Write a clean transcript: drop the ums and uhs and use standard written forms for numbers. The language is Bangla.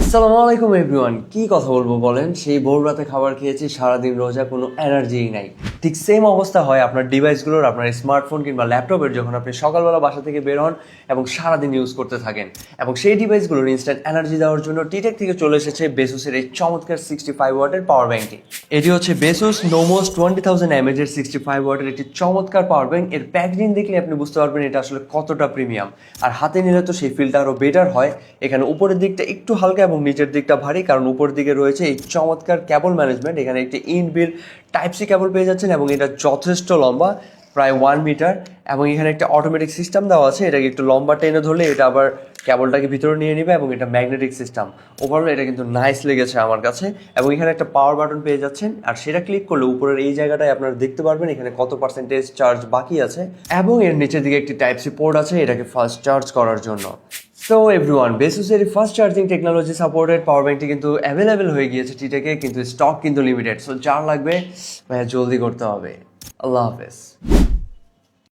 আসসালামু আলাইকুম এভরিওয়ান। কি কথা বলবো বলেন, সেই ভোর রাতে খাবার খেয়েছি, সারাদিন রোজা, কোনো এনার্জিই নাই। ঠিক সেম অবস্থা হয় আপনার ডিভাইসগুলোর, আপনার স্মার্টফোন কিংবা ল্যাপটপের, যখন আপনি সকালবেলা বাসা থেকে বের হন এবং সারাদিন ইউজ করতে থাকেন। এবং সেই ডিভাইসগুলোর ইনস্ট্যান্ট এনার্জি দেওয়ার জন্য টিটেক থেকে চলে এসেছে বেসুসের এই চমৎকার 65 ওয়াটের পাওয়ার ব্যাংকটি। এটি হচ্ছে বেসুস নোমোস 20,000 mAh এর 65 ওয়াটের একটি চমৎকার পাওয়ার ব্যাংক। এর প্যাকেজিং দেখলে আপনি বুঝতে পারবেন এটা আসলে কতটা প্রিমিয়াম। আর হাতে নিলে তো সেই ফিলটা আরও বেটার হয়। এখানে উপরের দিকটা একটু হালকা এবং নিচের দিকটা ভারী, কারণ উপরের দিকে রয়েছে এই চমৎকার কেবল ম্যানেজমেন্ট। এখানে একটি ইনবিল্ট টাইপ সি কেবল পেয়ে যাচ্ছেন এবং এটা যথেষ্ট লম্বা, প্রায় 1 মিটার। এবং এখানে একটা অটোমেটিক সিস্টেম দেওয়া আছে, এটাকে একটু লম্বা টেনে ধরলে এটা আবার কেবলটাকে ভিতরে নিয়ে নেবে এবং এটা ম্যাগনেটিক সিস্টেম। ওভারঅল এটা কিন্তু নাইস লেগেছে আমার কাছে। এবং এখানে একটা পাওয়ার বাটন পেয়ে যাচ্ছেন, আর সেটা ক্লিক করলে উপরের এই জায়গাটায় আপনারা দেখতে পারবেন এখানে কত পার্সেন্টেজ চার্জ বাকি আছে। এবং এর নিচের দিকে একটি টাইপ সি পোর্ট আছে এটাকে ফাস্ট চার্জ করার জন্য। সো এভরিওয়ান, বেসুসের fast charging technology supported power ব্যাংকটি কিন্তু অ্যাভেলেবেল হয়ে গিয়েছে টিটেকে, কিন্তু স্টক কিন্তু লিমিটেড। সো যার লাগবে ভাইয়া জলদি করতে হবে। আল্লাহ হাফেজ।